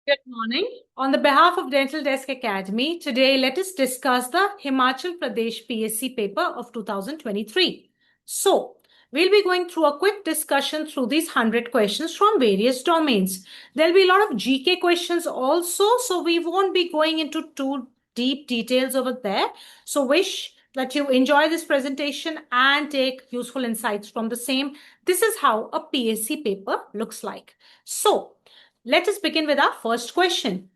Good morning. On the behalf of Dental Desk Academy, today let us discuss the Himachal Pradesh PSC paper of 2023. So, we'll be going through a quick discussion through these 100 questions from various domains. There'll be a lot of GK questions also, so we won't be going into too deep details over there. So, wish that you enjoy this presentation and take useful insights from the same. This is how a PSC paper looks like. So, let us begin with our first question.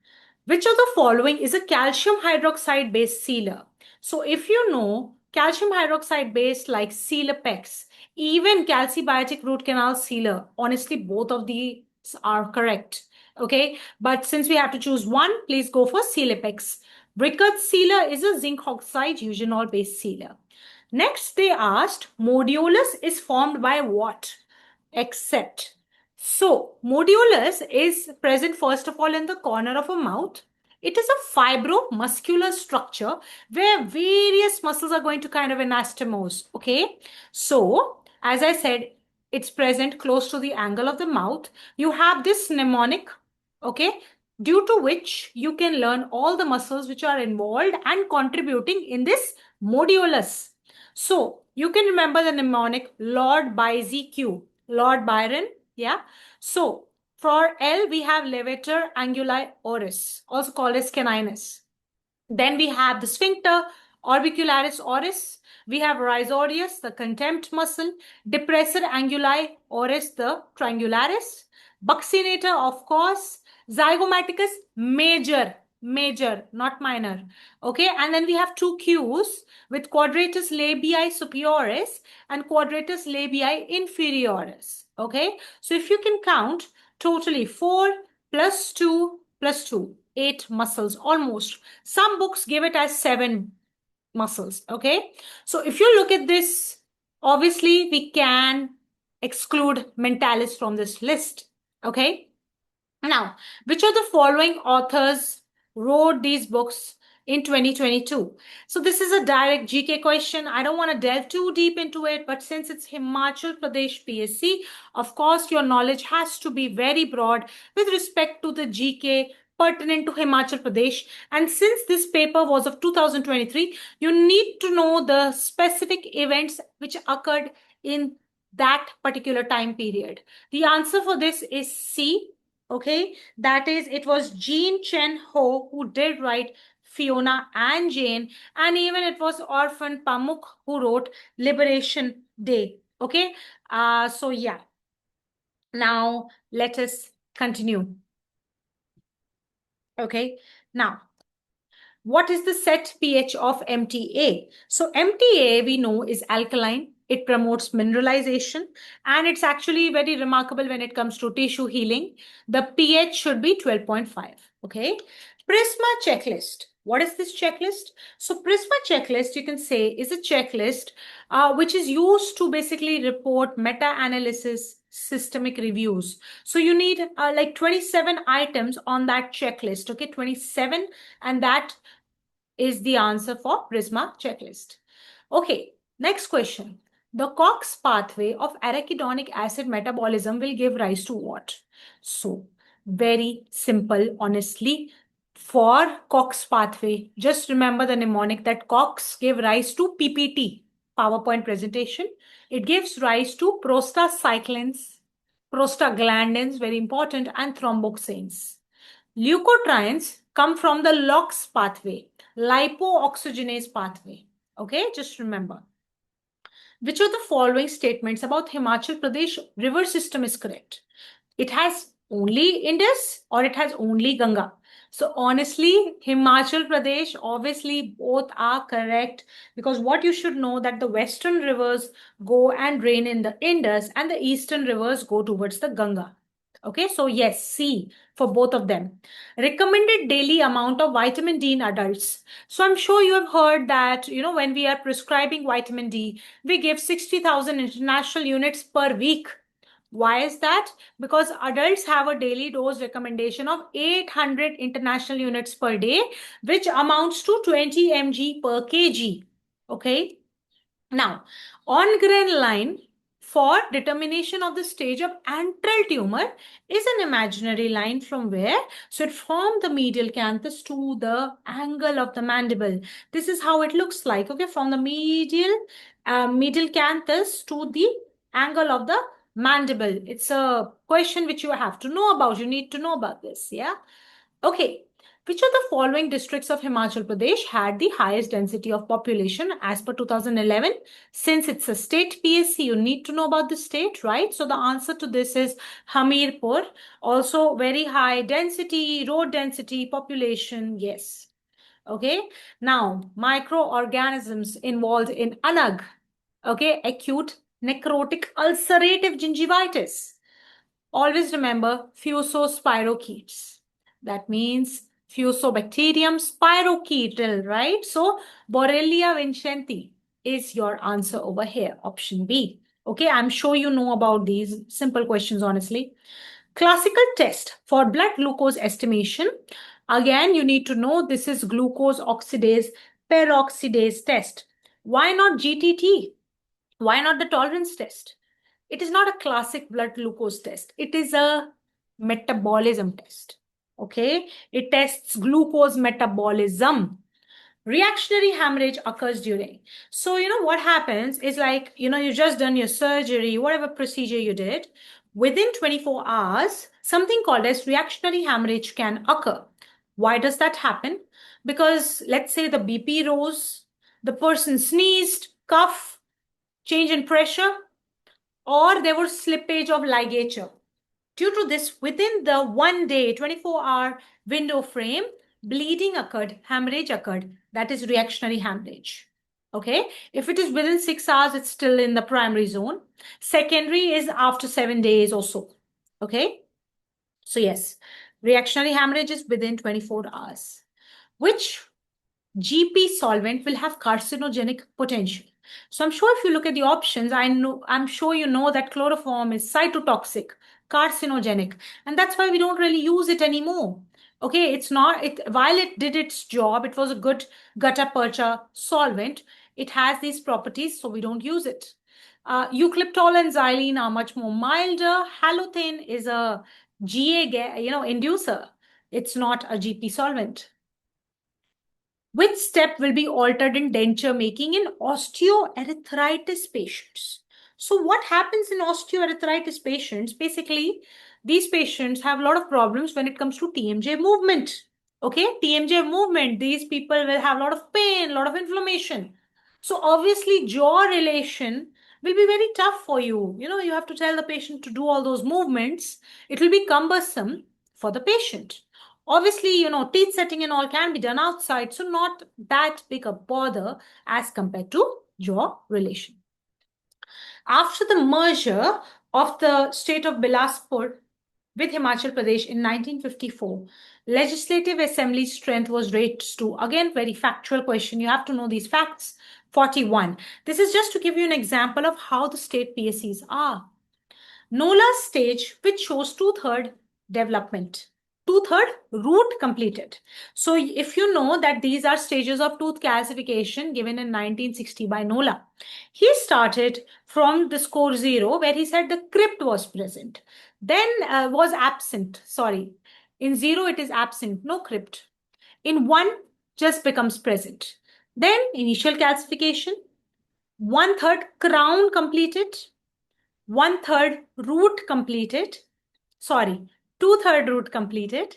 Which of the following is a calcium hydroxide based sealer? So if you know calcium hydroxide based like Sealer-Pex, even calcibiotic root canal sealer, honestly both of these are correct. Okay, but since we have to choose one, please go for Sealer-Pex. Brickert sealer is a zinc oxide eugenol based sealer. Next, they asked modulus is formed by what? Except. So, modulus is present first of all in the corner of a mouth. It is a fibromuscular structure where various muscles are going to kind of anastomose. Okay. So, as I said, it's present close to the angle of the mouth. You have this mnemonic. Okay. Due to which you can learn all the muscles which are involved and contributing in this modulus. So, you can remember the mnemonic Lord Byzie Q. Lord Byron, yeah. So for L, we have levator anguli oris, also called as caninus. Then we have the sphincter orbicularis oris. We have rhizodius, the contempt muscle. Depressor anguli oris, the triangularis. Buccinator, of course. Zygomaticus, major, not minor. Okay, and then we have two Qs with quadratus labii superioris and quadratus labii inferioris. Okay, so if you can count totally 4 plus 2 plus 2, 8 muscles almost. Some books give it as 7 muscles. Okay, so if you look at this, obviously we can exclude mentalis from this list. Okay, now, which of the following authors wrote these books in 2022? So this is a direct GK question. I don't want to delve too deep into it, but since it's Himachal Pradesh PSC, of course, your knowledge has to be very broad with respect to the GK pertinent to Himachal Pradesh. And since this paper was of 2023, you need to know the specific events which occurred in that particular time period. The answer for this is C. Okay, that is, it was Jean Chen Ho who did write Fiona and Jane, and even it was Orphan Pamuk who wrote Liberation Day. Okay, so yeah. Now let us continue. Okay, now what is the set pH of MTA? So MTA we know is alkaline. It promotes mineralization and it's actually very remarkable when it comes to tissue healing. The pH should be 12.5. Okay. Prisma checklist. What is this checklist? So Prisma checklist, you can say, is a checklist which is used to basically report meta-analysis systemic reviews. So you need like 27 items on that checklist. Okay, 27, and that is the answer for Prisma checklist. Okay, next question. The COX pathway of arachidonic acid metabolism will give rise to what? So, very simple, honestly. For COX pathway, just remember the mnemonic that COX give rise to PPT, PowerPoint presentation. It gives rise to prostacyclins, prostaglandins, very important, and thromboxanes. Leukotrienes come from the LOX pathway, lipooxygenase pathway. Okay, just remember. Which of the following statements about Himachal Pradesh river system is correct? It has only Indus or it has only Ganga? So honestly, Himachal Pradesh, obviously both are correct, because what you should know that the western rivers go and drain in the Indus and the eastern rivers go towards the Ganga. Okay, so yes, C for both of them. Recommended daily amount of vitamin D in adults. So I'm sure you have heard that, when we are prescribing vitamin D, we give 60,000 international units per week. Why is that? Because adults have a daily dose recommendation of 800 international units per day, which amounts to 20 mg per kg. Okay. Now, on grain line, for determination of the stage of antral tumor is an imaginary line from where? So it from the medial canthus to the angle of the mandible. This is how it looks like, okay, from the medial canthus to the angle of the mandible. It's a question which you have to know about. You need to know about this, yeah? Okay. Which of the following districts of Himachal Pradesh had the highest density of population as per 2011? Since it's a state PSC, you need to know about the state, right? So the answer to this is Hamirpur. Also very high density, road density, population, yes. Okay. Now, microorganisms involved in ANAG, okay, acute necrotic ulcerative gingivitis. Always remember Fusospirochetes. That means Fusobacterium spirochetal, right? So Borrelia vincenti is your answer over here, option B. Okay, I'm sure you know about these simple questions, honestly. Classical test for blood glucose estimation. Again, you need to know this is glucose oxidase peroxidase test. Why not GTT? Why not the tolerance test? It is not a classic blood glucose test. It is a metabolism test. Okay, it tests glucose metabolism. Reactionary hemorrhage occurs during. So, what happens is like, you just done your surgery, whatever procedure you did, within 24 hours, something called as reactionary hemorrhage can occur. Why does that happen? Because let's say the BP rose, the person sneezed, cough, change in pressure, or there was slippage of ligature. Due to this, within the 1 day, 24-hour window frame, bleeding occurred, hemorrhage occurred. That is reactionary hemorrhage. Okay. If it is within 6 hours, it's still in the primary zone. Secondary is after 7 days or so. Okay. So yes, reactionary hemorrhage is within 24 hours. Which GP solvent will have carcinogenic potential? So I'm sure if you look at the options, I'm sure you know that chloroform is cytotoxic, carcinogenic, and that's why we don't really use it anymore. Okay, it's not it while it did its job, it was a good gutta percha solvent. It has these properties, so we don't use it. Eucalyptol and xylene are much more milder. Halothane is a inducer. It's not a GP solvent. Which step will be altered in denture making in osteoarthritis patients? So what happens in osteoarthritis patients? Basically, these patients have a lot of problems when it comes to TMJ movement. Okay, TMJ movement, these people will have a lot of pain, a lot of inflammation. So obviously jaw relation will be very tough for you. You have to tell the patient to do all those movements. It will be cumbersome for the patient. Obviously, teeth setting and all can be done outside, so not that big a bother as compared to jaw relation. After the merger of the state of Bilaspur with Himachal Pradesh in 1954, Legislative Assembly strength was raised to, again, very factual question. You have to know these facts, 41. This is just to give you an example of how the state PSCs are. NOLA stage, which shows two-third development. Two-third root completed. So if you know that these are stages of tooth calcification given in 1960 by NOLA, he started from the score 0 where he said the crypt was present. Then was absent. Sorry. In 0, it is absent, no crypt. In 1, just becomes present. Then initial calcification, 1/3 crown completed, 1/3 root completed, sorry, 2/3 root completed,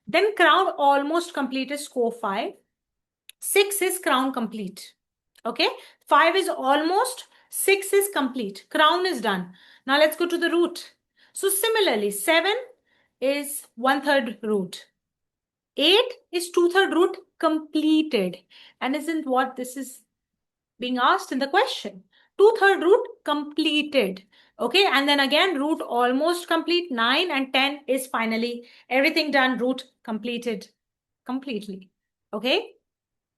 then crown almost completed, score 5. 6 is crown complete. Okay, 5 is almost, 6 is complete. Crown is done. Now let's go to the root. So similarly, 7 is 1/3 root. 8 is 2/3 root completed. And isn't what this is being asked in the question? 2/3 root completed. Okay, and then again, root almost complete, 9 and 10 is finally everything done, root completed completely. Okay,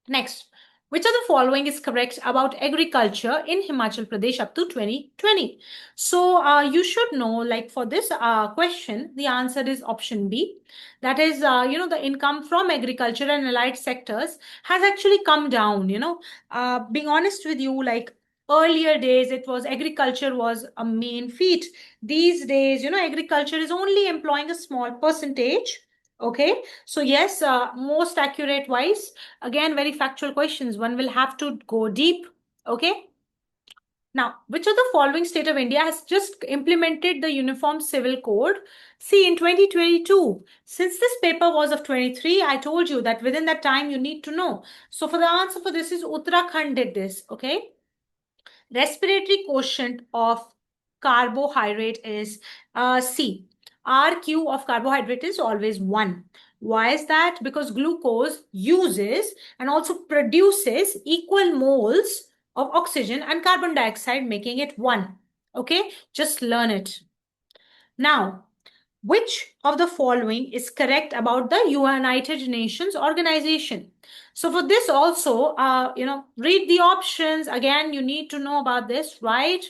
next, which of the following is correct about agriculture in Himachal Pradesh up to 2020? So you should know, like for this question, the answer is option B. That is, the income from agriculture and allied sectors has actually come down. Being honest with you, like Earlier days, it was agriculture was a main feat. These days, agriculture is only employing a small percentage. Okay, so yes, most accurate wise, again, very factual questions. One will have to go deep. Okay. Now, which of the following state of India has just implemented the Uniform Civil Code? See, in 2022, since this paper was of 23, I told you that within that time you need to know. So for the answer for this is Uttarakhand did this, okay? Respiratory quotient of carbohydrate is C. RQ of carbohydrate is always 1. Why is that? Because glucose uses and also produces equal moles of oxygen and carbon dioxide, making it 1. Okay, just learn it. Now, which of the following is correct about the United Nations organization? So for this also, read the options. Again, you need to know about this, right?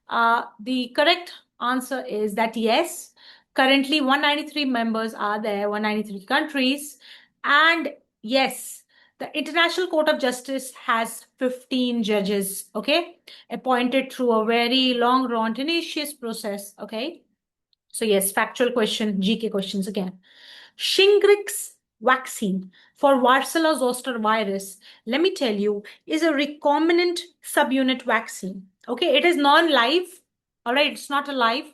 The correct answer is that yes, currently 193 members are there, 193 countries. And yes, the International Court of Justice has 15 judges, okay, appointed through a very long, drawn, tenacious process, okay? So yes, factual question, GK questions again. Shingrix vaccine for Varicella zoster virus, let me tell you, is a recombinant subunit vaccine. Okay, it is non-live. All right, it's not alive.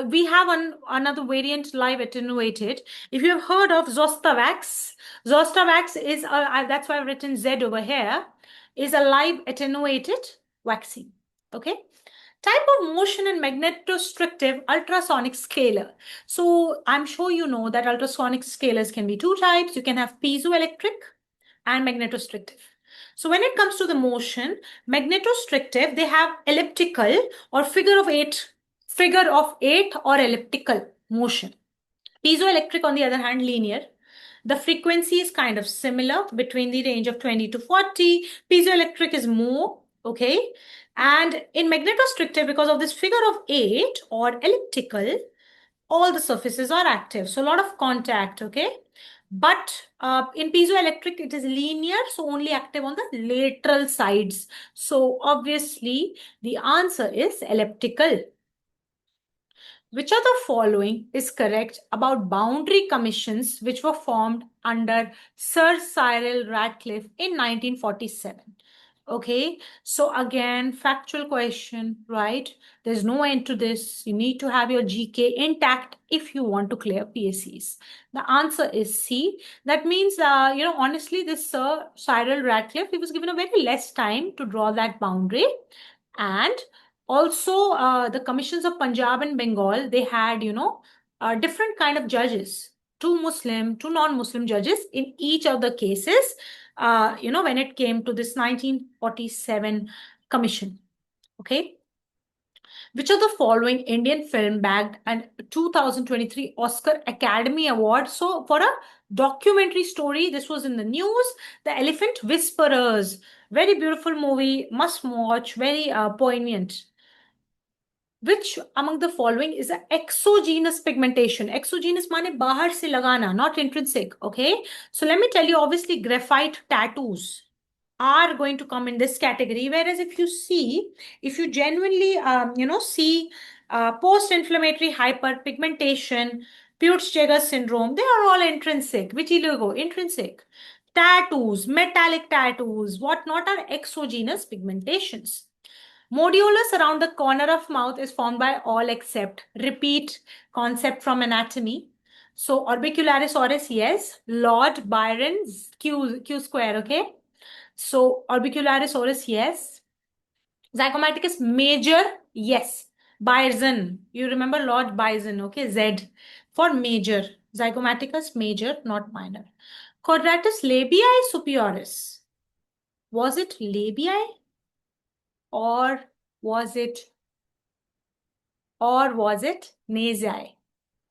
We have another variant live attenuated. If you have heard of Zostavax, Zostavax is, that's why I've written Z over here, is a live attenuated vaccine. Okay. Type of motion in magnetostrictive ultrasonic scalar. So I'm sure you know that ultrasonic scalars can be two types. You can have piezoelectric and magnetostrictive. So when it comes to the motion, magnetostrictive, they have elliptical or figure of eight or elliptical motion. Piezoelectric, on the other hand, linear. The frequency is kind of similar between the range of 20 to 40. Piezoelectric is more, okay? And in magnetostrictive, because of this figure of 8 or elliptical, all the surfaces are active. So a lot of contact, okay? But in piezoelectric, it is linear, so only active on the lateral sides. So obviously, the answer is elliptical. Which of the following is correct about boundary commissions which were formed under Sir Cyril Radcliffe in 1947? Okay, so again, factual question, right? There's no end to this. You need to have your GK intact if you want to clear PSCs. The answer is C. That means, honestly, this Sir Cyril Radcliffe, he was given a very less time to draw that boundary. And also, the commissions of Punjab and Bengal, they had, different kind of judges, two Muslim, two non-Muslim judges in each of the cases, when it came to this 1947 commission. Okay. Which of the following Indian film bagged an 2023 Oscar Academy Award? So for a documentary story, this was in the news, The Elephant Whisperers. Very beautiful movie, must watch, very poignant. Which among the following is an exogenous pigmentation? Exogenous means bahar se lagana, not intrinsic. Okay. So let me tell you, obviously, graphite tattoos are going to come in this category. Whereas if you genuinely, see post-inflammatory hyperpigmentation, Peutz-Jeghers syndrome, they are all intrinsic. Which logo? Intrinsic. Tattoos, metallic tattoos, whatnot are exogenous pigmentations. Modulus around the corner of mouth is formed by all except, repeat concept from anatomy. So orbicularis oris, yes. Lord Byron's Q square, okay. So orbicularis oris, yes. Zygomaticus major, yes. Bison, you remember Lord Bison, okay. Z for major. Zygomaticus major, not minor. Quadratus labii superioris. Was it labii? Or was it nasi?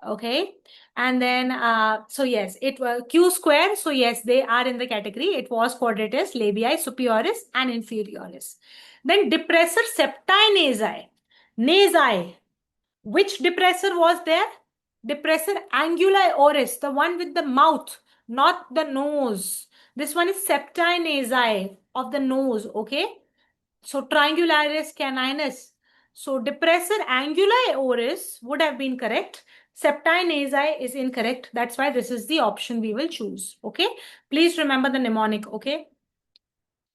Okay. And then, so yes, it was Q square. So yes, they are in the category. It was quadratus, labii, superioris, and inferioris. Then depressor septi nasi. Nasi. Which depressor was there? Depressor anguli oris, the one with the mouth, not the nose. This one is septi nasi of the nose. Okay. So triangularis caninus. So depressor anguli oris would have been correct. Septi nasi is incorrect. That's why this is the option we will choose. Okay. Please remember the mnemonic. Okay.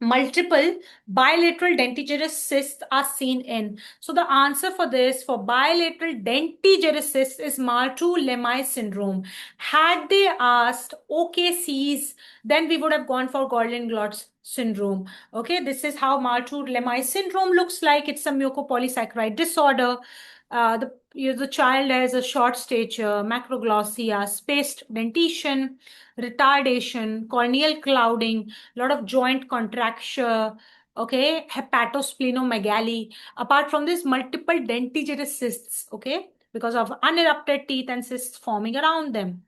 Multiple bilateral dentigerous cysts are seen in. So the answer for this, for bilateral dentigerous cysts, is Martreux-Lemay syndrome. Had they asked OKCs, then we would have gone for Gordon-Glotz syndrome. Okay, this is how Martreux-Lemay syndrome looks like. It's a mucopolysaccharide disorder. The child has a short stature, macroglossia, spaced dentition, retardation, corneal clouding, a lot of joint contracture, okay, hepatosplenomegaly. Apart from this, multiple dentigerous cysts, okay, because of unerupted teeth and cysts forming around them.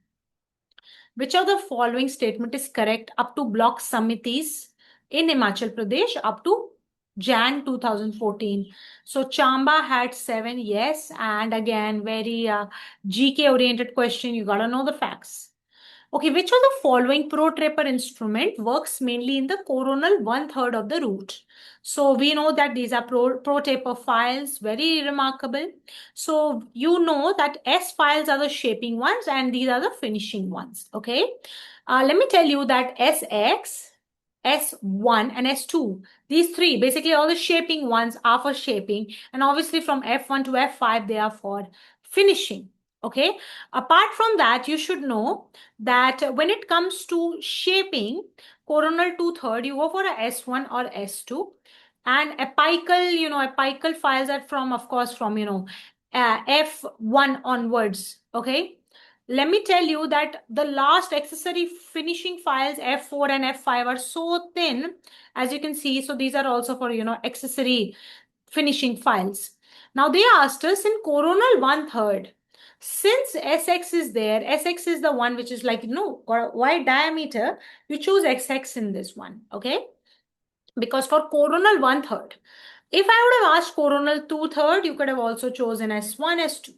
Which of the following statement is correct up to block samitis in Himachal Pradesh up to Jan 2014? So Chamba had 7, yes, and again, very GK oriented question. You gotta know the facts. Okay, which of the following protraper instrument works mainly in the coronal 1/3 of the root? So we know that these are protaper files, very remarkable. So you know that S files are the shaping ones and these are the finishing ones. Okay. Let me tell you that SX, S1 and S2, these three, basically all the shaping ones are for shaping, and obviously from F1 to F5 they are for finishing. Okay. Apart from that, you should know that when it comes to shaping, coronal 2/3, you go for a S1 or S2. And apical files are from, of course, from, F1 onwards. Okay. Let me tell you that the last accessory finishing files, F4 and F5, are so thin, as you can see. So these are also for, accessory finishing files. Now they asked us in coronal 1/3. Since SX is there, SX is the one which is like, wide diameter, you choose XX in this one, okay? Because for coronal 1/3, if I would have asked coronal 2/3, you could have also chosen S1, S2.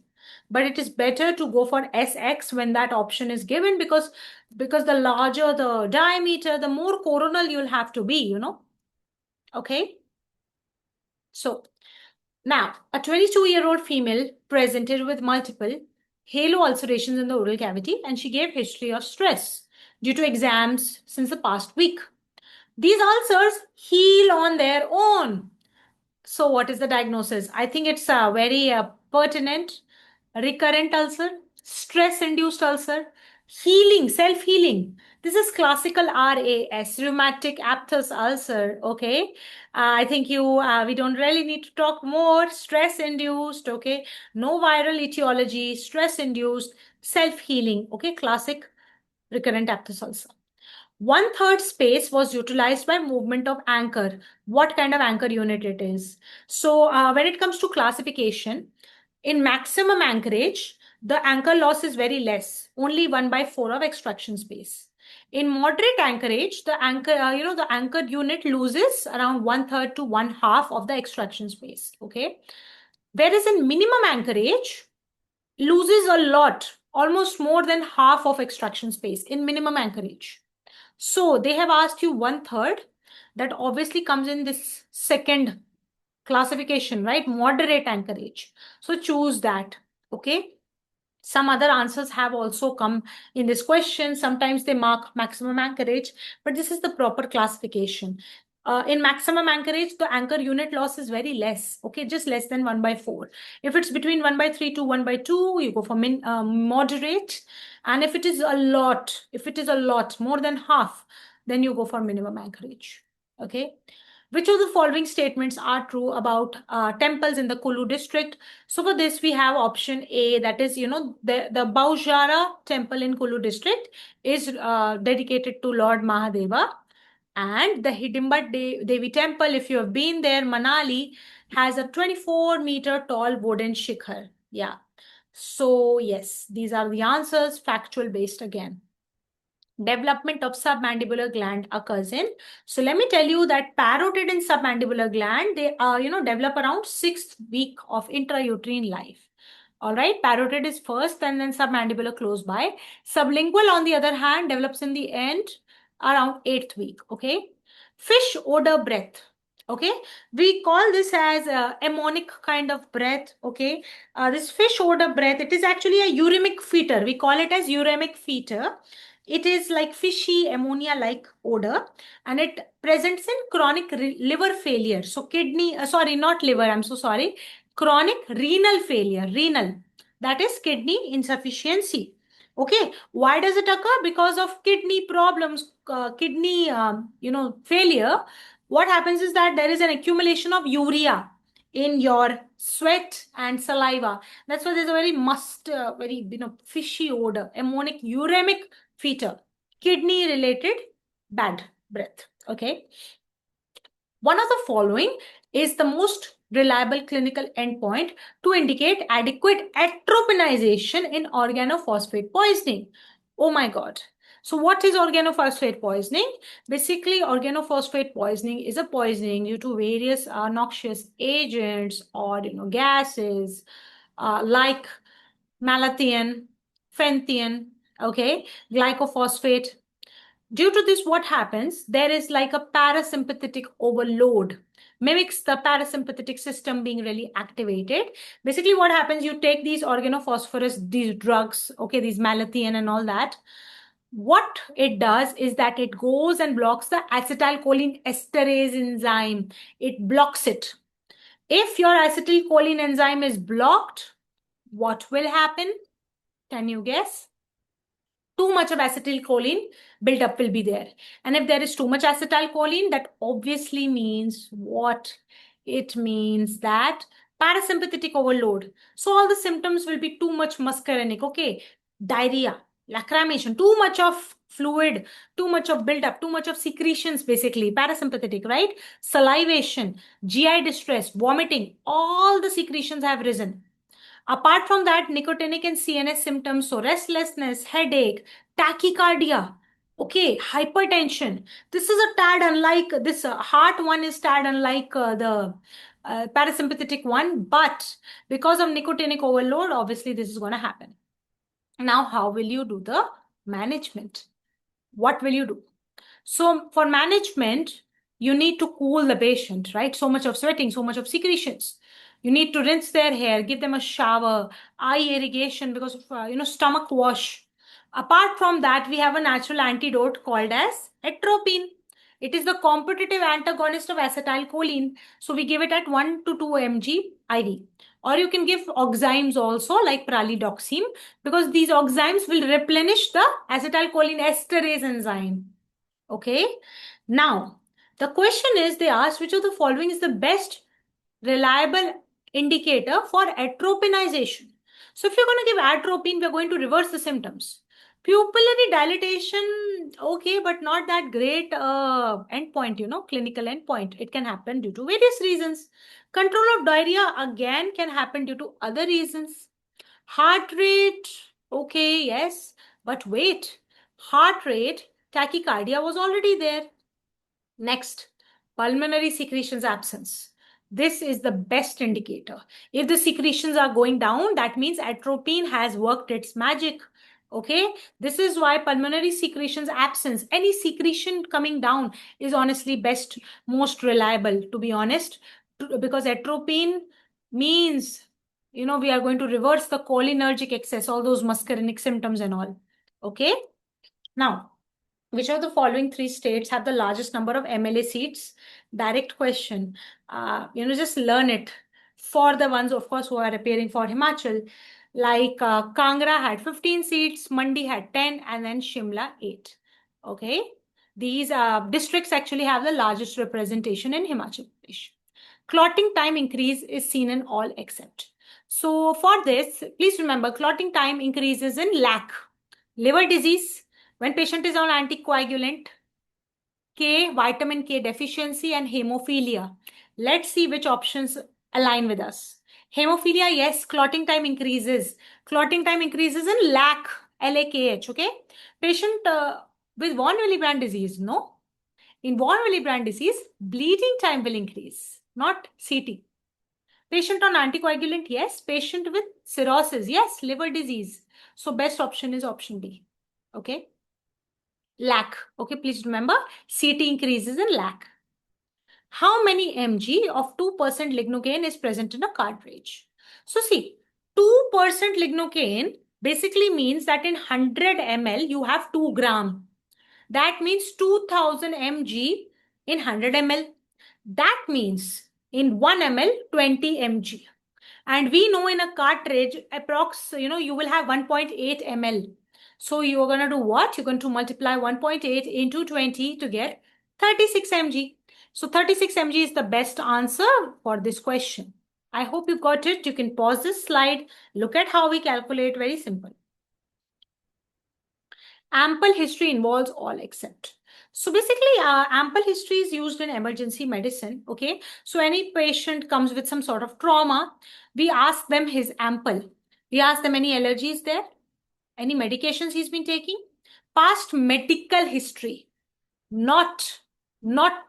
But it is better to go for SX when that option is given, because the larger the diameter, the more coronal you'll have to be, Okay. So now, a 22-year-old female presented with multiple halo ulcerations in the oral cavity, and she gave history of stress due to exams since the past week. These ulcers heal on their own. So what is the diagnosis? I think it's a very pertinent. Recurrent ulcer, stress-induced ulcer, healing, self-healing. This is classical RAS, rheumatic aphthous ulcer. Okay, I think we don't really need to talk more. Stress-induced. Okay, no viral etiology. Stress-induced, self-healing. Okay, classic recurrent aphthous ulcer. 1/3 space was utilized by movement of anchor. What kind of anchor unit it is? So when it comes to classification, in maximum anchorage, the anchor loss is very less, only 1/4 of extraction space. In moderate anchorage, the anchored unit loses around 1/3 to 1/2 of the extraction space. Okay. Whereas in minimum anchorage, loses a lot, almost more than half of extraction space in minimum anchorage. So they have asked you 1/3. That obviously comes in this second classification, right? Moderate anchorage. So choose that. Okay. Some other answers have also come in this question. Sometimes they mark maximum anchorage, but this is the proper classification. In maximum anchorage, the anchor unit loss is very less. Okay, just less than 1/4. If it's between 1/3 to 1/2, you go for moderate. And if it is a lot, more than half, then you go for minimum anchorage. Okay. Which of the following statements are true about temples in the Kulu district? So for this, we have option A, that is, the Baujara temple in Kulu district is dedicated to Lord Mahadeva. And the Hidimba Devi temple, if you have been there, Manali, has a 24-meter tall wooden shikhar. Yeah. So yes, these are the answers, factual based again. Development of submandibular gland occurs in. So let me tell you that parotid and submandibular gland, they develop around 6th week of intrauterine life. All right, parotid is first and then submandibular close by. Sublingual, on the other hand, develops in the end around 8th week. Okay. Fish odor breath. Okay, we call this as a ammonic kind of breath. Okay, this fish odor breath, it is actually a uremic fetor. We call it as uremic fetor. It is like fishy ammonia like odor, and it presents in chronic liver failure. So kidney, sorry, not liver, I'm so sorry, chronic renal failure. Renal, that is kidney insufficiency. Okay, why does it occur? Because of kidney problems, kidney failure. What happens is that there is an accumulation of urea in your sweat and saliva. That's why there's a very fishy odor, ammonic uremic fetor, kidney related bad breath. Okay, one of the following is the most reliable clinical endpoint to indicate adequate atropinization in organophosphate poisoning. Oh my God. So what is organophosphate poisoning? Basically, organophosphate poisoning is a poisoning due to various noxious agents or gases like malathion, phentheon, okay, glycophosphate. Due to this, what happens? There is like a parasympathetic overload, mimics the parasympathetic system being really activated. Basically, what happens? You take these organophosphorus, these drugs, okay, these malathion and all that. What it does is that it goes and blocks the acetylcholine esterase enzyme. It blocks it. If your acetylcholine enzyme is blocked, what will happen? Can you guess? Too much of acetylcholine buildup will be there. And if there is too much acetylcholine, that obviously means what? It means that parasympathetic overload. So all the symptoms will be too much muscarinic, okay? Diarrhea, lacrimation, too much of fluid, too much of buildup, too much of secretions, basically, parasympathetic, right? Salivation, GI distress, vomiting, all the secretions have risen. Apart from that, nicotinic and CNS symptoms, so restlessness, headache, tachycardia, okay, hypertension. This is a tad unlike this heart one is tad unlike the parasympathetic one, but because of nicotinic overload, obviously this is going to happen. Now, how will you do the management? What will you do? So for management, you need to cool the patient, right? So much of sweating, so much of secretions. You need to rinse their hair, give them a shower, eye irrigation because of stomach wash. Apart from that, we have a natural antidote called as atropine. It is the competitive antagonist of acetylcholine. So we give it at 1 to 2 mg IV. Or you can give oximes also like pralidoxime because these oximes will replenish the acetylcholine esterase enzyme. Okay. Now, the question is, they asked which of the following is the best reliable indicator for atropinization. So if you're going to give atropine, we're going to reverse the symptoms. Pupillary dilatation, okay, but not that great endpoint, clinical endpoint. It can happen due to various reasons. Control of diarrhea, again, can happen due to other reasons. Heart rate, okay, yes, but wait, heart rate, tachycardia was already there. Next, pulmonary secretions absence. This is the best indicator. If the secretions are going down, that means atropine has worked its magic. Okay, this is why pulmonary secretions absence, any secretion coming down is honestly best, most reliable, to be honest, because atropine means, we are going to reverse the cholinergic excess, all those muscarinic symptoms and all. Okay, now, which of the following three states have the largest number of MLA seats? Direct question. Just learn it. For the ones, of course, who are appearing for Himachal, like Kangra had 15 seats, Mandi had 10, and then Shimla 8. Okay. These districts actually have the largest representation in Himachal Pradesh. Clotting time increase is seen in all except. So for this, please remember clotting time increases in LAC, liver disease, when patient is on anticoagulant, K, vitamin K deficiency, and hemophilia. Let's see which options align with us. Hemophilia, yes, clotting time increases. Clotting time increases in LAC, LAKH, okay? Patient with von Willebrand disease, no. In von Willebrand disease, bleeding time will increase, not CT. Patient on anticoagulant, yes. Patient with cirrhosis, yes. Liver disease. So best option is option B, okay? LAC. Okay, please remember CT increases in LAC. how many mg of 2% lignocaine is present in a cartridge? So see, 2% lignocaine basically means that in 100 ml, you have 2 gram. That means 2000 mg in 100 ml. That means in 1 ml, 20 mg. And we know in a cartridge, approx, you will have 1.8 ml. So you're going to do what? You're going to multiply 1.8 into 20 to get 36 mg. So 36 mg is the best answer for this question. I hope you got it. You can pause this slide. Look at how we calculate. Very simple. Ample history involves all except. So basically, ample history is used in emergency medicine. Okay. So any patient comes with some sort of trauma, we ask them his ample. We ask them any allergies there, any medications he's been taking, past medical history, not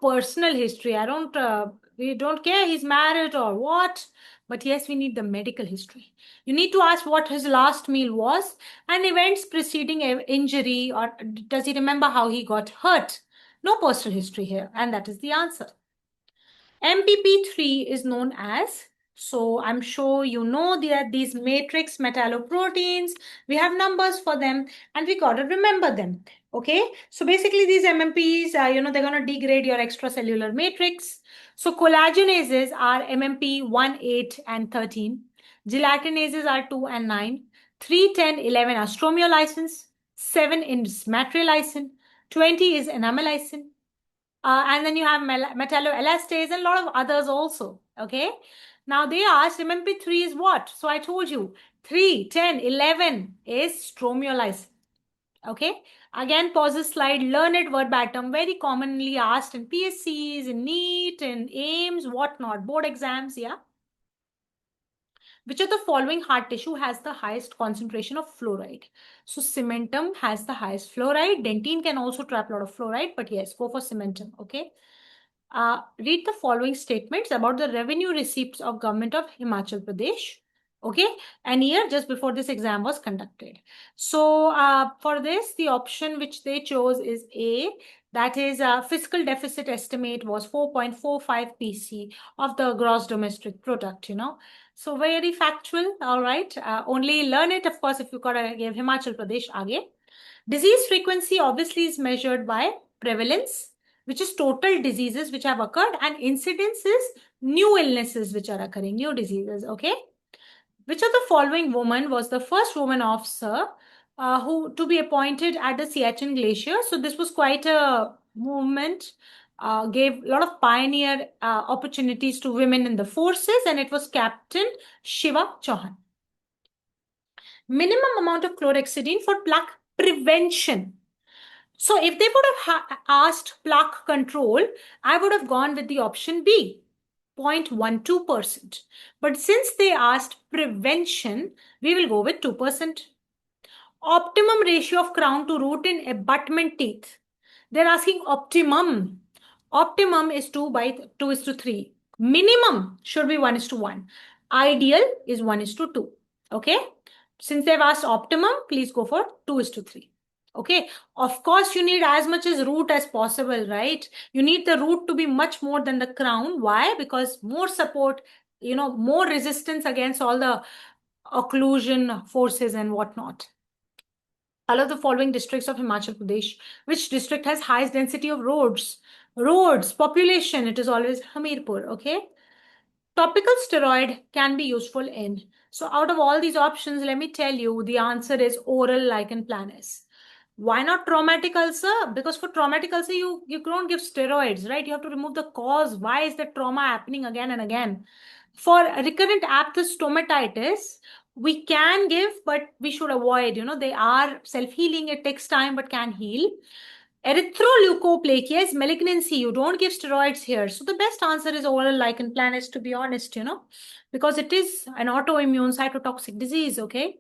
personal history. We don't care he's married or what, but yes, we need the medical history. You need to ask what his last meal was and events preceding injury, or does he remember how he got hurt? No personal history here, and that is the answer. MPP3 is known as, so I'm sure you know that these matrix metalloproteins, we have numbers for them and we got to remember them. Okay, so basically these MMPs, they're going to degrade your extracellular matrix. So collagenases are MMP 1, 8, and 13. Gelatinases are 2 and 9. 3, 10, 11 are stromiolysins. 7 is matrilysin. 20 is enamelysin. And then you have metalloelastase and a lot of others also. Okay. Now they asked, MMP3 is what? So I told you 3, 10, 11 is stromiolysin. Okay. Again, pause the slide, learn it verbatim, very commonly asked in PSCs, in NEET, in AIMS, whatnot, board exams. Yeah. Which of the following heart tissue has the highest concentration of fluoride? So cementum has the highest fluoride. Dentine can also trap a lot of fluoride, but yes, go for cementum. Okay. Read the following statements about the revenue receipts of government of Himachal Pradesh. Okay, and year just before this exam was conducted. So for this, the option which they chose is A. That is, fiscal deficit estimate was 4.45 PC of the gross domestic product. So very factual. All right. Only learn it, of course, if you gotta give Himachal Pradesh aage. Disease frequency obviously is measured by prevalence, which is total diseases which have occurred, and incidence is new illnesses which are occurring, new diseases. Okay. Which of the following woman was the first woman officer who to be appointed at the Siachen Glacier? So this was quite a movement, gave a lot of pioneer opportunities to women in the forces, and it was Captain Shiva Chauhan. Minimum amount of chlorhexidine for plaque prevention. So if they would have asked plaque control, I would have gone with the option B, 0.12%. But since they asked prevention, we will go with 2%. Optimum ratio of crown to root in abutment teeth. They're asking optimum. Optimum is 2:3. Minimum should be 1:1. Ideal is 1:2. Okay. Since they've asked optimum, please go for 2:3. Okay. Of course, you need as much as root as possible, right? You need the root to be much more than the crown. Why? Because more support, more resistance against all the occlusion forces and whatnot. All of the following districts of Himachal Pradesh. Which district has highest density of roads? Roads, population, it is always Hamirpur, okay? Topical steroid can be useful in. So out of all these options, let me tell you, the answer is oral lichen planus. Why not traumatic ulcer? Because for traumatic ulcer, you don't give steroids, right? You have to remove the cause. Why is the trauma happening again and again? For recurrent aphthous stomatitis, we can give, but we should avoid. They are self-healing. It takes time, but can heal. Erythroleukoplakia is malignancy. You don't give steroids here. So the best answer is oral lichen planus, to be honest, because it is an autoimmune cytotoxic disease, okay?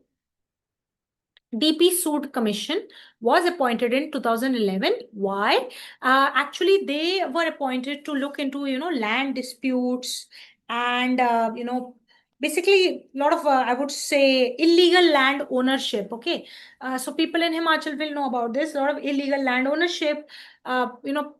DP Sood Commission was appointed in 2011. Why? Actually, they were appointed to look into, land disputes and, basically a lot of I would say illegal land ownership. Okay, so people in Himachal will know about this. A lot of illegal land ownership,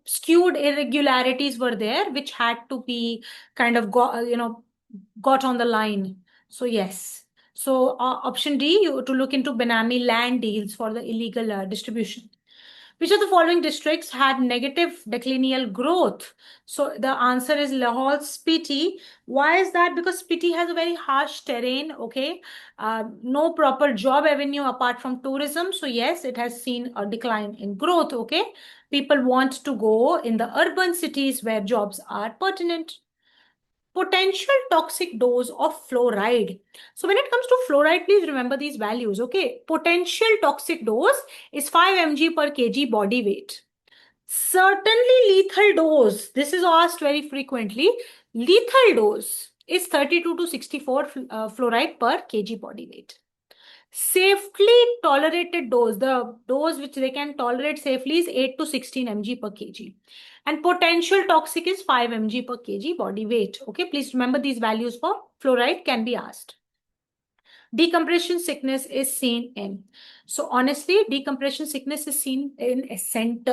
skewed irregularities were there, which had to be kind of got on the line. So yes. So option D, you to look into Benami land deals for the illegal distribution. Which of the following districts had negative declineal growth? So the answer is Lahaul Spiti. Why is that? Because Spiti has a very harsh terrain, okay? No proper job avenue apart from tourism. So yes, it has seen a decline in growth, okay? People want to go in the urban cities where jobs are pertinent. Potential toxic dose of fluoride. So when it comes to fluoride, please remember these values, okay? Potential toxic dose is 5 mg per kg body weight. Certainly lethal dose, this is asked very frequently. Lethal dose is 32 to 64 fluoride per kg body weight. Safely tolerated dose, the dose which they can tolerate safely is 8 to 16 mg per kg. And potential toxic is 5 mg per kg body weight. Okay, please remember these values for fluoride can be asked. Decompression sickness is seen in. So honestly, decompression sickness is seen in ascent.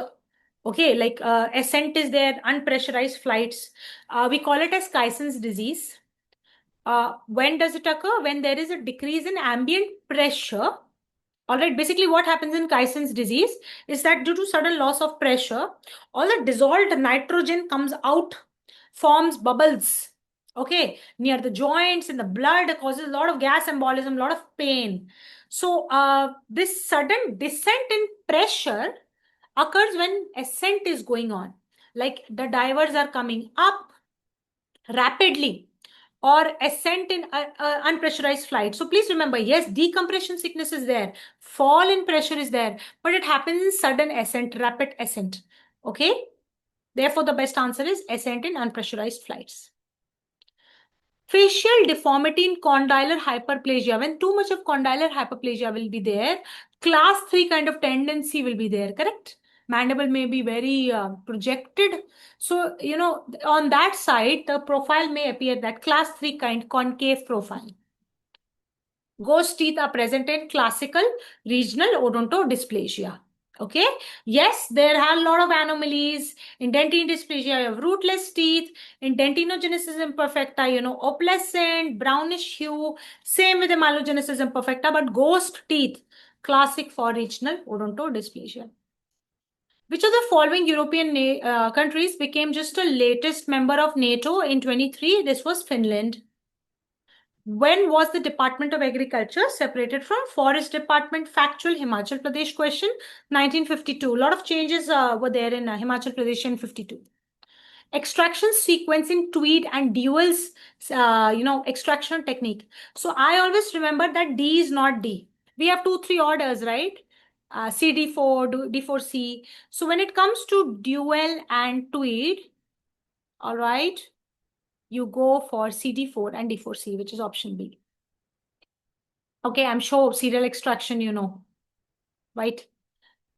Okay, like ascent is there, unpressurized flights. We call it as Kyson's disease. When does it occur? When there is a decrease in ambient pressure. All right, basically what happens in Kyson's disease is that due to sudden loss of pressure, all the dissolved nitrogen comes out, forms bubbles, okay, near the joints in the blood, causes a lot of gas embolism, a lot of pain. So this sudden descent in pressure occurs when ascent is going on. Like the divers are coming up rapidly or ascent in unpressurized flight. So please remember, yes, decompression sickness is there, fall in pressure is there, but it happens in sudden ascent, rapid ascent. Okay. Therefore, the best answer is ascent in unpressurized flights. Facial deformity in condylar hyperplasia. When too much of condylar hyperplasia will be there, class 3 kind of tendency will be there, correct? Mandible may be very projected. So, on that side, the profile may appear that class 3 kind concave profile. Ghost teeth are present in classical regional odontodysplasia. Okay. Yes, there are a lot of anomalies. In dentine dysplasia, you have rootless teeth. In dentinogenesis imperfecta, opalescent, brownish hue. Same with amelogenesis imperfecta, but ghost teeth, classic for regional odontodysplasia. Which of the following European countries became just a latest member of NATO in 23? This was Finland. When was the Department of Agriculture separated from Forest Department? Factual Himachal Pradesh question, 1952. A lot of changes were there in Himachal Pradesh in 52. Extraction sequence in Tweed and Dewell's, extraction technique. So I always remember that D is not D. We have 2-3 orders, right? CD4, D4C. So when it comes to Dewell and Tweed, all right, you go for CD4 and D4C, which is option B. Okay, I'm sure serial extraction, right?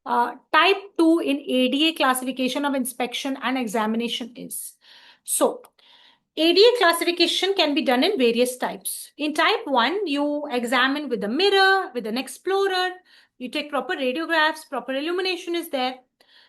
Type 2 in ADA classification of inspection and examination is. So, ADA classification can be done in various types. In type 1, you examine with a mirror, with an explorer, you take proper radiographs, proper illumination is there.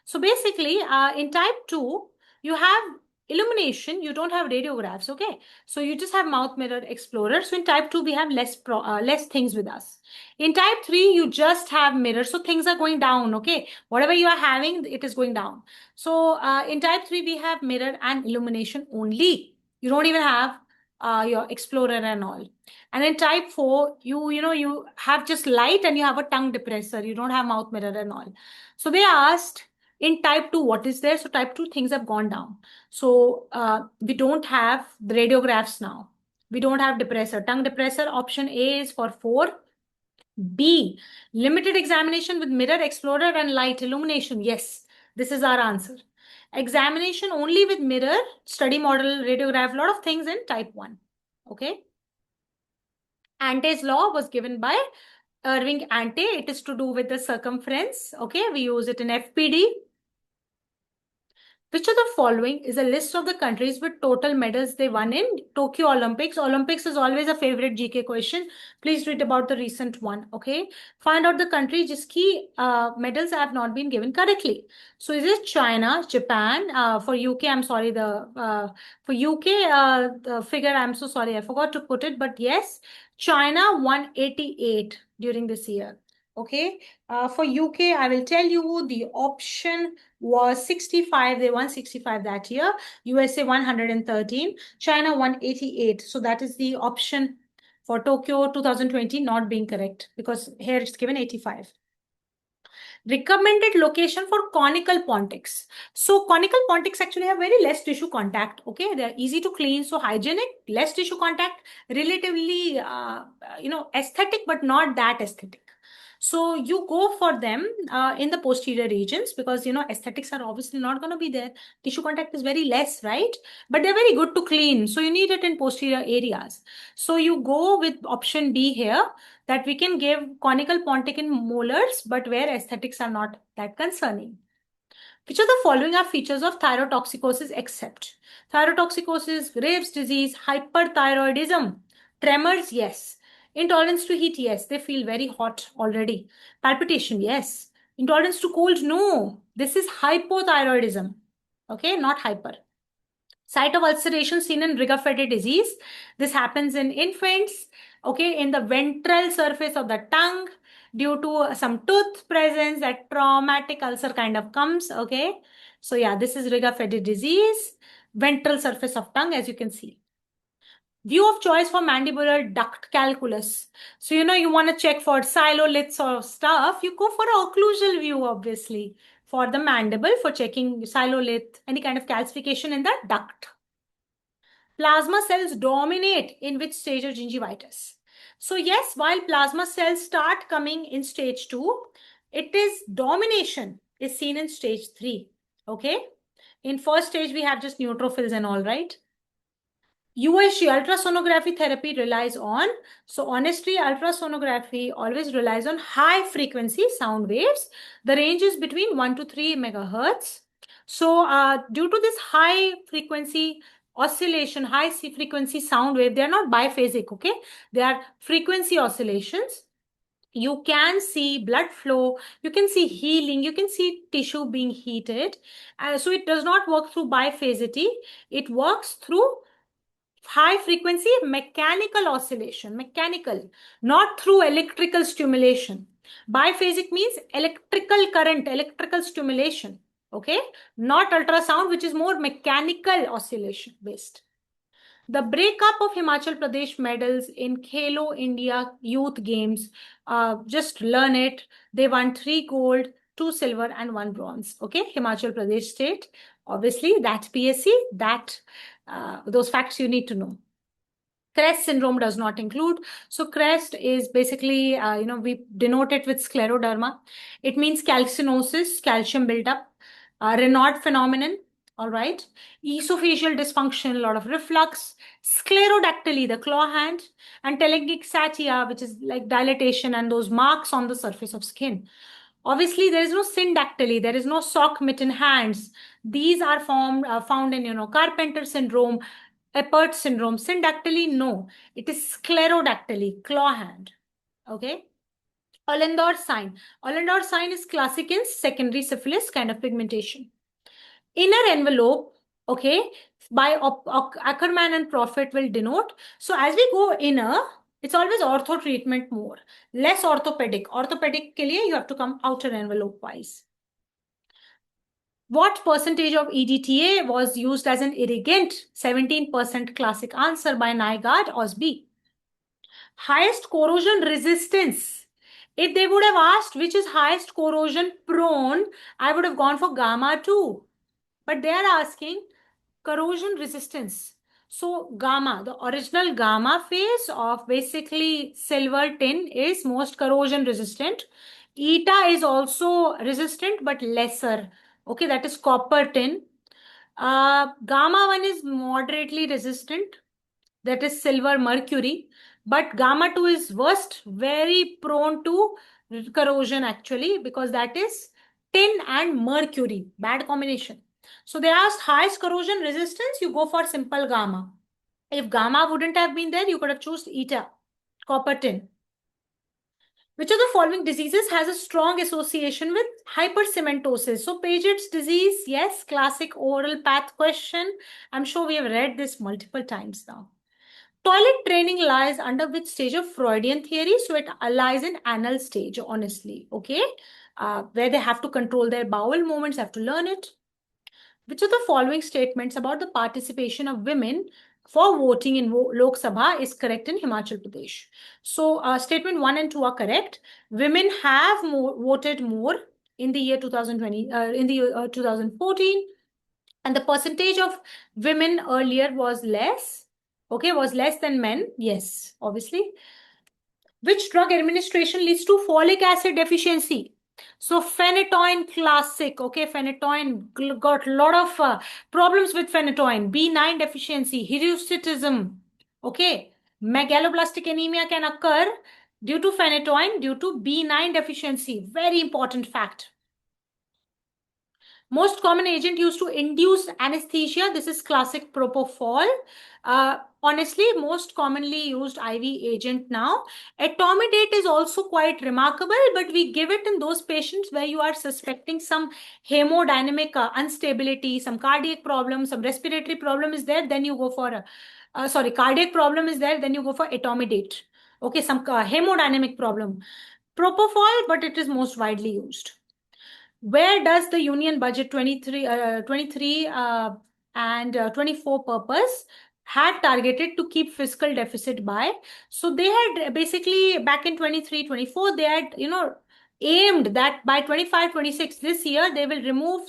So basically, in type 2, you have illumination, you don't have radiographs, okay? So you just have mouth mirror explorer. So in type 2, we have less things with us. In type 3, you just have mirror, so things are going down, okay? Whatever you are having, it is going down. So in type 3, we have mirror and illumination only. You don't even have your explorer and all. And in type 4, you have just light and you have a tongue depressor. You don't have mouth mirror and all. So they asked, in type 2, what is there? So type 2 things have gone down. So we don't have the radiographs now. We don't have depressor. Tongue depressor, option A is for 4. B, limited examination with mirror, explorer and light illumination. Yes, this is our answer. Examination only with mirror, study model, radiograph, a lot of things in type 1. Okay. Ante's law was given by Irving Ante. It is to do with the circumference. Okay, we use it in FPD. Which of the following is a list of the countries with total medals they won in Tokyo Olympics? Olympics is always a favorite GK question. Please read about the recent one, okay? Find out the country jiski medals have not been given correctly. So is it China, Japan? For UK, I'm sorry, for UK, the figure, I'm so sorry, I forgot to put it, but yes, China won 88 during this year, okay? For UK, I will tell you the option was 65. They won 65 that year. USA 113. China 188. So that is the option for Tokyo 2020 not being correct because here it's given 85. Recommended location for conical pontics. So conical pontics actually have very less tissue contact. Okay, they're easy to clean, so hygienic, less tissue contact, relatively, aesthetic, but not that aesthetic. So you go for them in the posterior regions because aesthetics are obviously not going to be there. Tissue contact is very less, right? But they're very good to clean. So you need it in posterior areas. So you go with option B here, that we can give conical pontic in molars, but where aesthetics are not that concerning. Which of the following are features of thyrotoxicosis except? Thyrotoxicosis, Graves' disease, hyperthyroidism, tremors, yes. Intolerance to heat, yes. They feel very hot already. Palpitation, yes. Intolerance to cold, no. This is hypothyroidism. Okay, not hyper. Site of ulceration seen in Riga-Fede disease. This happens in infants, okay, in the ventral surface of the tongue due to some tooth presence, that traumatic ulcer kind of comes, okay. So yeah, this is Riga-Fede disease, ventral surface of tongue, as you can see. View of choice for mandibular duct calculus. So, you want to check for siloliths or stuff, you go for occlusal view, obviously, for the mandible, for checking silolith, any kind of calcification in the duct. Plasma cells dominate in which stage of gingivitis? So yes, while plasma cells start coming in stage 2, it is domination is seen in stage 3. Okay. In first stage, we have just neutrophils and all, right? USG, ultrasonography therapy relies on, so honestly, ultrasonography always relies on high frequency sound waves. The range is between 1 to 3 megahertz. So due to this high frequency oscillation, high frequency sound wave, they are not biphasic, okay? They are frequency oscillations. You can see blood flow, you can see healing, you can see tissue being heated. So it does not work through biphasicity. It works through high frequency mechanical oscillation, mechanical, not through electrical stimulation. Biphasic means electrical current, electrical stimulation, okay? Not ultrasound, which is more mechanical oscillation based. The breakup of Himachal Pradesh medals in Khelo India Youth Games, just learn it. They won 3 gold, 2 silver, and 1 bronze. Okay, Himachal Pradesh state. Obviously, that PSC, those facts you need to know. CREST syndrome does not include. So CREST is basically, we denote it with scleroderma. It means calcinosis, calcium buildup, Raynaud phenomenon, all right. Esophageal dysfunction, a lot of reflux, sclerodactyly, the claw hand, and telangiectasia, which is like dilatation and those marks on the surface of skin. Obviously, there is no syndactyly, there is no sock mitten hands. These are found in, Carpenter syndrome, Eppert syndrome. Syndactyly, no. It is sclerodactyly, claw hand. Okay. Ollendorff sign. Ollendorff sign is classic in secondary syphilis kind of pigmentation. Inner envelope, okay, by Ackerman and Profit will denote. So as we go inner, it's always ortho treatment more, less orthopedic. Orthopedic ke liye you have to come outer envelope wise. What percentage of EDTA was used as an irrigant? 17% classic answer by Nygaard, Osby. Highest corrosion resistance. If they would have asked which is highest corrosion prone, I would have gone for gamma 2. But they are asking corrosion resistance. So gamma, the original gamma phase of basically silver tin is most corrosion resistant. Eta is also resistant but lesser. Okay, that is copper tin. Gamma 1 is moderately resistant. That is silver mercury. But gamma 2 is worst, very prone to corrosion actually, because that is tin and mercury. Bad combination. So they asked highest corrosion resistance, you go for simple gamma. If gamma wouldn't have been there, you could have chosen eta, copper tin. Which of the following diseases has a strong association with hypercementosis? So Paget's disease, yes, classic oral path question. I'm sure we have read this multiple times now. Toilet training lies under which stage of Freudian theory? So it lies in anal stage, honestly, okay? Where they have to control their bowel movements, have to learn it. Which of the following statements about the participation of women for voting in Lok Sabha is correct in Himachal Pradesh? So statement 1 and 2 are correct. Women have voted more in the year 2020, in the year 2014, and the percentage of women earlier was less. Okay, was less than men. Yes, obviously. Which drug administration leads to folic acid deficiency? So phenytoin, classic. Okay, phenytoin got a lot of problems with phenytoin. B9 deficiency, hirsutism. Okay, megaloblastic anemia can occur due to phenytoin, due to B9 deficiency. Very important fact. Most common agent used to induce anesthesia. This is classic propofol. Honestly, most commonly used IV agent now. Etomidate is also quite remarkable, but we give it in those patients where you are suspecting some hemodynamic instability, some cardiac problem, some respiratory problem is there, then you go for cardiac problem is there, then you go for etomidate. Okay, some hemodynamic problem. Propofol, but it is most widely used. Where does the union budget 23 and 24 purpose had targeted to keep fiscal deficit by? So they had basically back in 23-24, they had, aimed that by 25-26 this year, they will remove,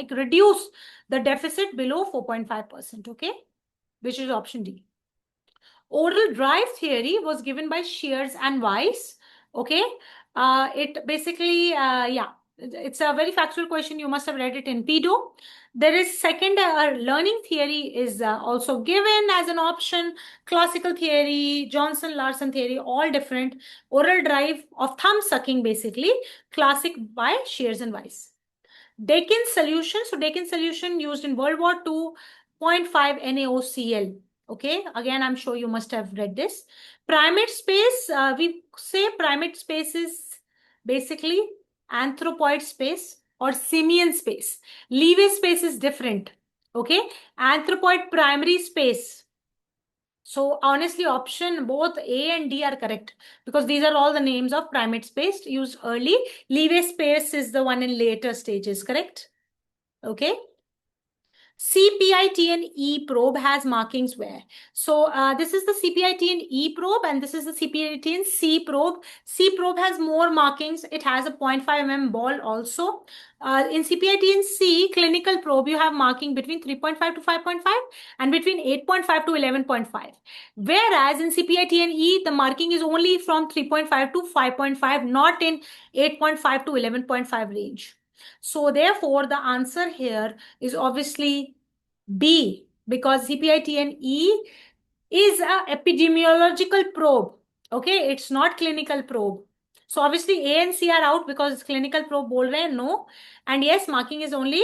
reduce the deficit below 4.5%, okay? Which is option D. Oral drive theory was given by Shears and Weiss, okay? It basically, it's a very factual question. You must have read it in pedo. There is second learning theory is also given as an option. Classical theory, Johnson-Larson theory, all different. Oral drive of thumb sucking, basically. Classic by Shears and Weiss. Dakin solution. So Dakin solution used in World War II, 0.5 NaOCl. Okay, again, I'm sure you must have read this. Primate space, we say primate space is basically anthropoid space or simian space. Leeway space is different. Okay, anthropoid primary space. So honestly, option both A and D are correct because these are all the names of primate space used early. Leeway space is the one in later stages, correct? Okay. CPITN-E probe has markings where? So this is the CPITN-E probe and this is the CPITN-C probe. C probe has more markings. It has a 0.5 mm ball also. In CPITN-C clinical probe, you have marking between 3.5 to 5.5 and between 8.5 to 11.5. Whereas in CPITN-E, the marking is only from 3.5 to 5.5, not in 8.5 to 11.5 range. So therefore, the answer here is obviously B, because CPITN-E is a epidemiological probe. Okay, it's not clinical probe. So obviously A and C are out because it's clinical probe bol rahe hain, no. And yes, marking is only,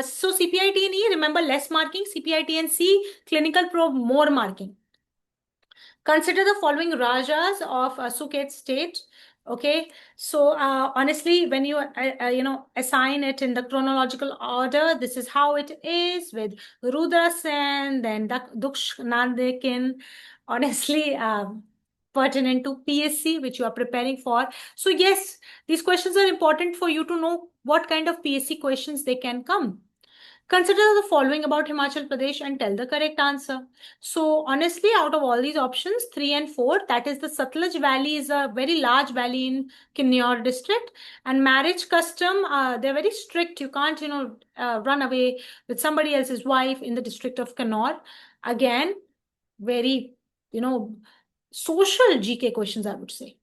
so CPITN-E, remember less marking, CPITN-C, clinical probe, more marking. Consider the following Rajas of Suket state. Okay, so honestly, when you assign it in the chronological order, this is how it is with Rudra Sen, then Daksh Nandekin. Honestly, pertinent to PSC, which you are preparing for. So yes, these questions are important for you to know what kind of PSC questions they can come. Consider the following about Himachal Pradesh and tell the correct answer. So honestly, out of all these options, 3 and 4, that is the Satluj Valley is a very large valley in Kinnaur district. And marriage custom, they're very strict. You can't, run away with somebody else's wife in the district of Kinnaur. Again, very, social GK questions, I would say.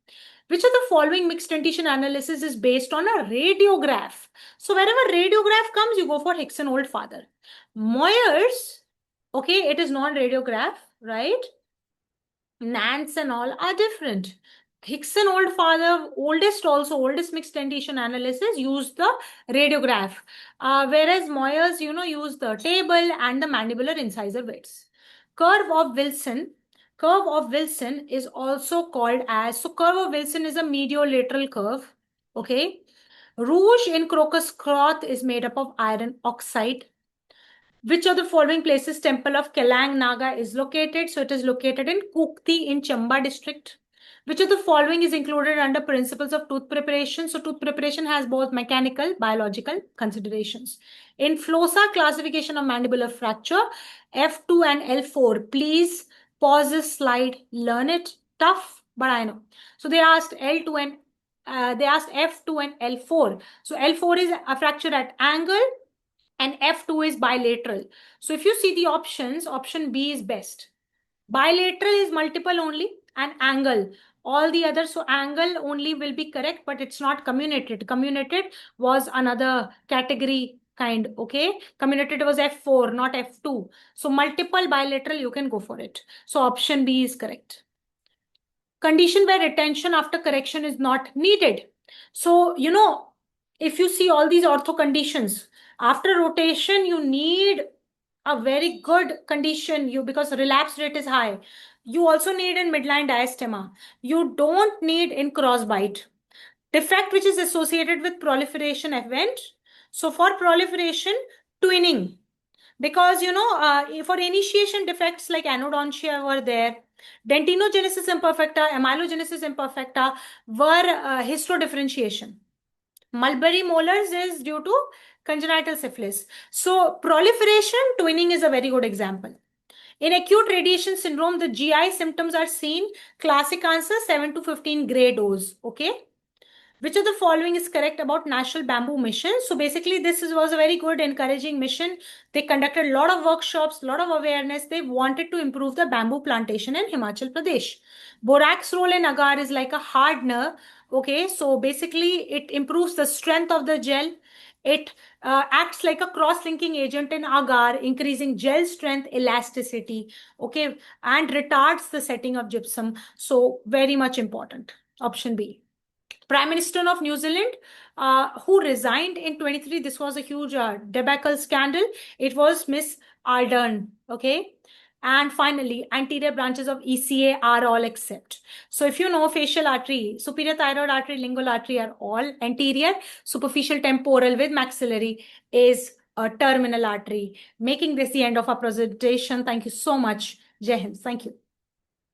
Which of the following mixed dentition analysis is based on a radiograph? So wherever radiograph comes, you go for Hickson Old Father. Moyers, okay, it is non-radiograph, right? Nance and all are different. Hickson oldest mixed dentition analysis used the radiograph, whereas Moyers, used the table and the mandibular incisor weights. Curve of Wilson is also called as, so curve of Wilson is a mediolateral curve, okay? Rouge in crocus cloth is made up of iron oxide. Which of the following places temple of Kelang Naga is located? So it is located in Kukti in Chamba district. Which of the following is included under principles of tooth preparation? So tooth preparation has both mechanical, biological considerations. In FLOSA classification of mandibular fracture, F2 and L4, please pause this slide, learn it. Tough, but I know. So they asked F2 and L4. So L4 is a fracture at angle and F2 is bilateral. So if you see the options, option B is best. Bilateral is multiple only and angle. All the others, so angle only will be correct, but it's not comminuted. Comminuted was another category kind, okay? Comminuted was F4, not F2. So multiple bilateral, you can go for it. So option B is correct. Condition where retention after correction is not needed. So, if you see all these ortho conditions, after rotation, you need a very good condition because relapse rate is high. You also need in midline diastema. You don't need in crossbite. Defect which is associated with proliferation event. So for proliferation, twinning. Because, for initiation defects like anodontia were there. Dentinogenesis imperfecta, amylogenesis imperfecta were histodifferentiation. Mulberry molars is due to congenital syphilis. So proliferation, twinning is a very good example. In acute radiation syndrome, the GI symptoms are seen. Classic answer 7 to 15 gray dose. Okay. Which of the following is correct about National Bamboo Mission? So basically, this was a very good, encouraging mission. They conducted a lot of workshops, a lot of awareness. They wanted to improve the bamboo plantation in Himachal Pradesh. Borax role in agar is like a hardener. Okay, so basically, it improves the strength of the gel. It acts like a cross-linking agent in agar, increasing gel strength, elasticity, okay, and retards the setting of gypsum. So very much important. Option B. Prime Minister of New Zealand, who resigned in 23. This was a huge debacle scandal. It was Miss Ardern. Okay. And finally, anterior branches of ECA are all except. So if you know facial artery, superior thyroid artery, lingual artery are all anterior. Superficial temporal with maxillary is a terminal artery. Making this the end of our presentation. Thank you so much. Jai Hind. Thank you.